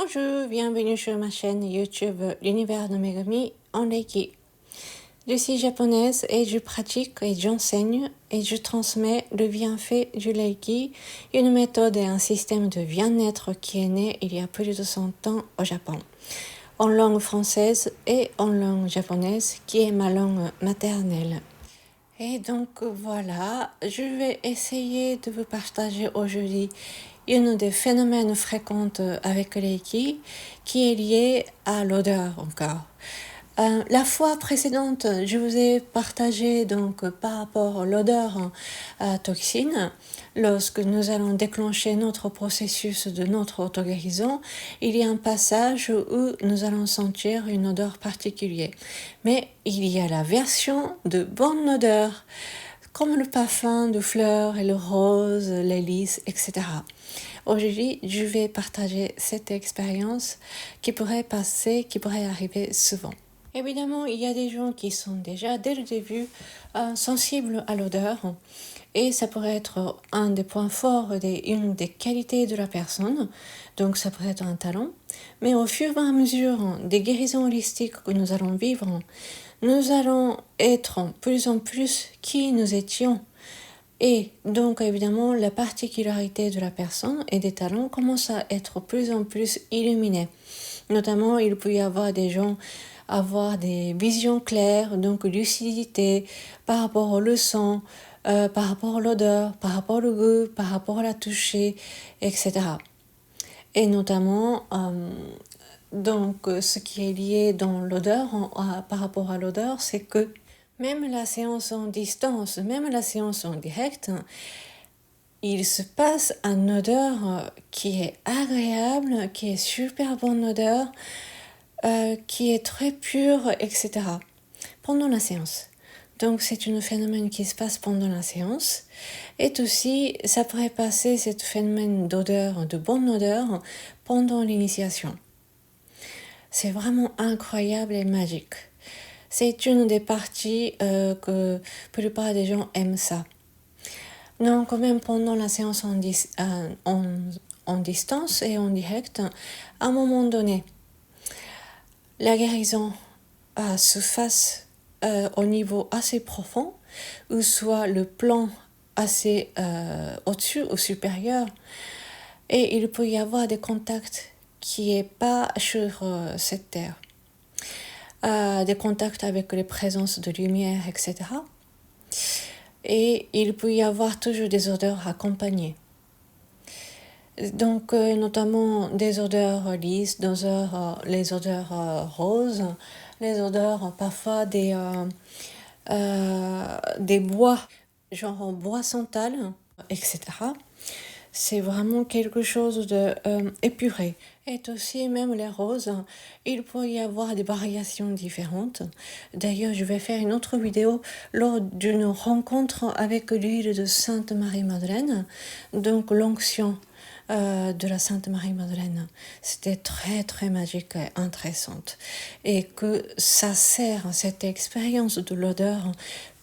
Bonjour, bienvenue sur ma chaîne YouTube L'univers de Megami en Reiki. Je suis japonaise et je pratique et j'enseigne et je transmets le bienfait du Reiki, une méthode et un système de bien-être qui est né il y a plus de 100 ans au Japon, en langue française et en langue japonaise qui est ma langue maternelle. Et donc voilà, je vais essayer de vous partager aujourd'hui une des phénomènes fréquents avec Reiki qui est lié à l'odeur encore. La fois précédente, je vous ai partagé donc par rapport à l'odeur toxine. Lorsque nous allons déclencher notre processus de notre auto-guérison, il y a un passage où nous allons sentir une odeur particulière. Mais il y a la version de bonne odeur, comme le parfum de fleurs et le rose, les lys, etc. Aujourd'hui, je vais partager cette expérience qui pourrait passer, qui pourrait arriver souvent. Évidemment, il y a des gens qui sont déjà, dès le début, sensibles à l'odeur. Et ça pourrait être un des points forts, une des qualités de la personne. Donc ça pourrait être un talent. Mais au fur et à mesure des guérisons holistiques que nous allons vivre, nous allons être plus en plus qui nous étions. Et donc évidemment, la particularité de la personne et des talents commence à être plus en plus illuminée. Notamment, il peut y avoir des gens avoir des visions claires, donc lucidité par rapport au leçon, par rapport à l'odeur, par rapport au goût, par rapport à la toucher, etc. Et notamment, donc ce qui est lié dans l'odeur, par rapport à l'odeur, c'est que même la séance en distance, même la séance en direct, il se passe une odeur qui est agréable, qui est super bonne odeur, qui est très pure, etc. pendant la séance. Donc c'est un phénomène qui se passe pendant la séance. Et aussi, ça pourrait passer ce phénomène d'odeur, de bonne odeur, pendant l'initiation. C'est vraiment incroyable et magique. C'est une des parties que la plupart des gens aiment ça. Non, quand même pendant la séance en distance et en direct, à un moment donné, la guérison se fasse au niveau assez profond, ou soit le plan assez au-dessus, au supérieur, et il peut y avoir des contacts qui n'est pas sur cette terre. Des contacts avec les présences de lumière, etc. Et il peut y avoir toujours des odeurs accompagnées. Donc, notamment des odeurs lisses, les odeurs roses, les odeurs parfois des bois, genre bois santal, etc. C'est vraiment quelque chose de épuré. Et aussi, même les roses, il peut y avoir des variations différentes. D'ailleurs, je vais faire une autre vidéo lors d'une rencontre avec l'huile de Sainte Marie-Madeleine, donc l'onction de la Sainte Marie-Madeleine. C'était très très magique et intéressante. Et que ça sert, cette expérience de l'odeur,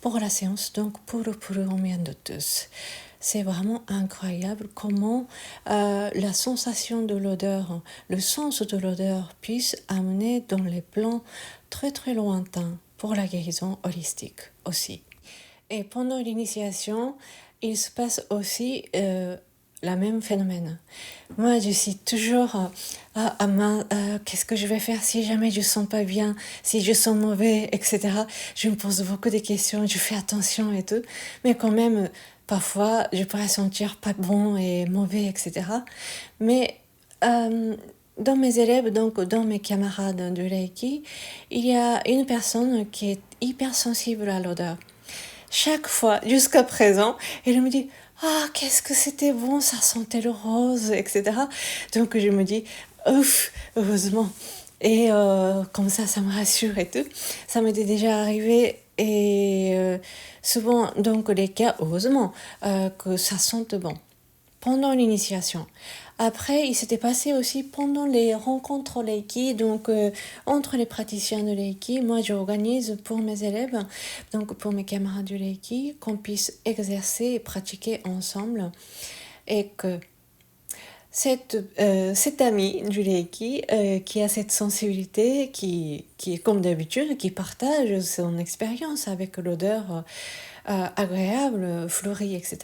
pour la séance, donc pour le bien de tous. C'est vraiment incroyable comment la sensation de l'odeur, le sens de l'odeur puisse amener dans les plans très très lointains pour la guérison holistique aussi. Et pendant l'initiation, il se passe aussi le même phénomène. Moi, je suis toujours qu'est-ce que je vais faire si jamais je ne sens pas bien, si je sens mauvais, etc. Je me pose beaucoup de questions, je fais attention et tout. Mais quand même, parfois, je pourrais sentir pas bon et mauvais, etc. Mais dans mes élèves, donc dans mes camarades de Reiki, il y a une personne qui est hyper sensible à l'odeur. Chaque fois, jusqu'à présent, elle me dit « Ah, qu'est-ce que c'était bon, ça sentait le rose, etc. » Donc je me dis « Ouf, heureusement !» Et comme ça me rassure et tout. Ça m'était déjà arrivé et souvent, donc les cas, heureusement, que ça sente bon pendant l'initiation. Après, il s'était passé aussi pendant les rencontres Reiki, donc entre les praticiens de Reiki, moi j'organise pour mes élèves, donc pour mes camarades du Reiki, qu'on puisse exercer et pratiquer ensemble. Et que cette amie du Reiki qui a cette sensibilité, qui est comme d'habitude, qui partage son expérience avec l'odeur agréable, fleurie, etc.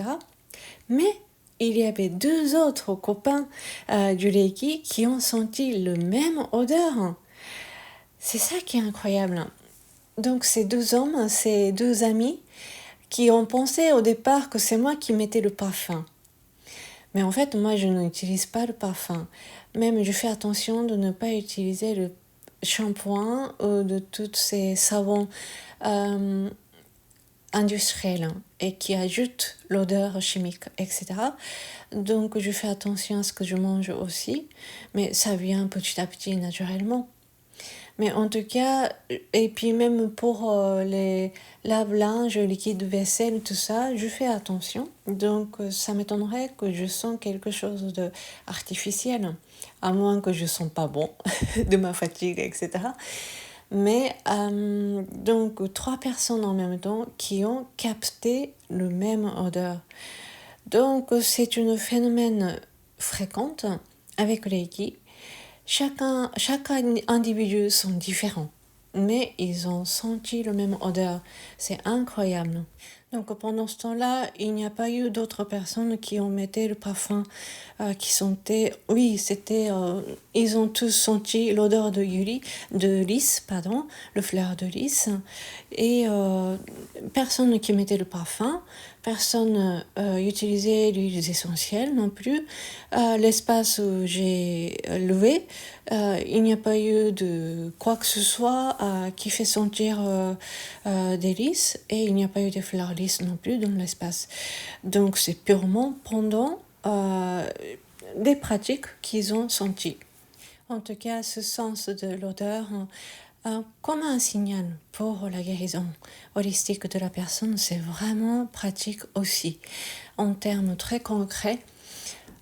Mais il y avait deux autres copains du Reiki qui ont senti le même odeur. C'est ça qui est incroyable. Donc ces deux hommes, ces deux amis, qui ont pensé au départ que c'est moi qui mettais le parfum. Mais en fait, moi, je n'utilise pas le parfum. Même, je fais attention de ne pas utiliser le shampoing ou de tous ces savons industriels et qui ajoutent l'odeur chimique, etc. Donc, je fais attention à ce que je mange aussi. Mais ça vient petit à petit, naturellement. Mais en tout cas, et puis même pour les lave-linge, liquide vaisselle, tout ça, je fais attention. Donc ça m'étonnerait que je sens quelque chose d'artificiel, à moins que je ne sens pas bon de ma fatigue, etc. Mais donc 3 personnes en même temps qui ont capté le même odeur. Donc c'est un phénomène fréquent avec les Reiki. Chaque individu sont différents, mais ils ont senti le même odeur. C'est incroyable. Donc pendant ce temps-là, il n'y a pas eu d'autres personnes qui ont mis le parfum, qui sentaient. Oui, c'était. Ils ont tous senti l'odeur de lys, pardon, le fleur de lys, et personne qui mettait le parfum. Personne utilisait l'huile essentielle non plus. L'espace où j'ai loué, il n'y a pas eu de quoi que ce soit qui fait sentir des lys et il n'y a pas eu de fleurs lisses non plus dans l'espace. Donc c'est purement pendant des pratiques qu'ils ont senties. En tout cas, ce sens de l'odeur, comme un signal pour la guérison holistique de la personne, c'est vraiment pratique aussi. En termes très concrets,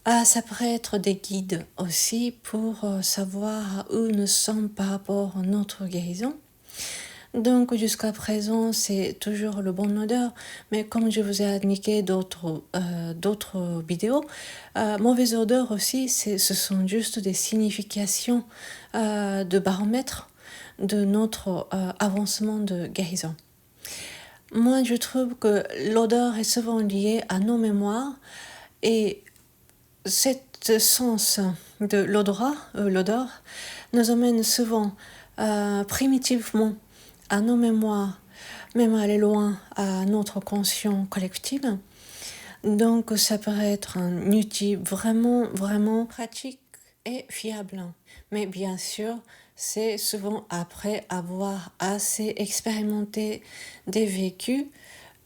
ça pourrait être des guides aussi pour savoir où nous sommes par rapport à notre guérison. Donc jusqu'à présent, c'est toujours le bon odeur, mais comme je vous ai indiqué d'autres vidéos, mauvaise odeur aussi, ce sont juste des significations de baromètre de notre avancement de guérison. Moi, je trouve que l'odeur est souvent liée à nos mémoires et cet sens de l'odeur nous emmène souvent primitivement à nos mémoires, même aller loin à notre conscient collectif. Donc ça pourrait être un outil vraiment, vraiment pratique et fiable. Mais bien sûr, c'est souvent après avoir assez expérimenté des vécus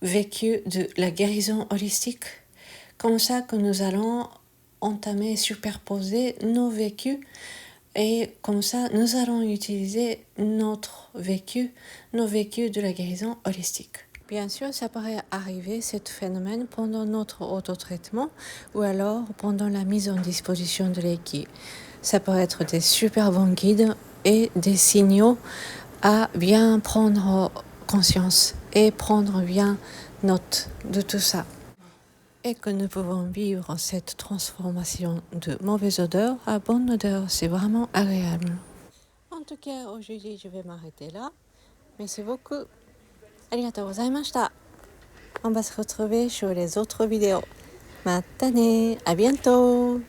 de la guérison holistique. Comme ça que nous allons entamer, superposer nos vécus et comme ça nous allons utiliser nos vécus de la guérison holistique. Bien sûr, ça pourrait arriver, ce phénomène, pendant notre autotraitement ou alors pendant la mise en disposition de Reiki. Ça peut être des super bons guides et des signaux à bien prendre conscience et prendre bien note de tout ça. Et que nous pouvons vivre cette transformation de mauvaise odeur à bonne odeur. C'est vraiment agréable. En tout cas, aujourd'hui, je vais m'arrêter là. Merci beaucoup. ありがとうございました。On va se retrouver sur les autres vidéos. またね。À bientôt.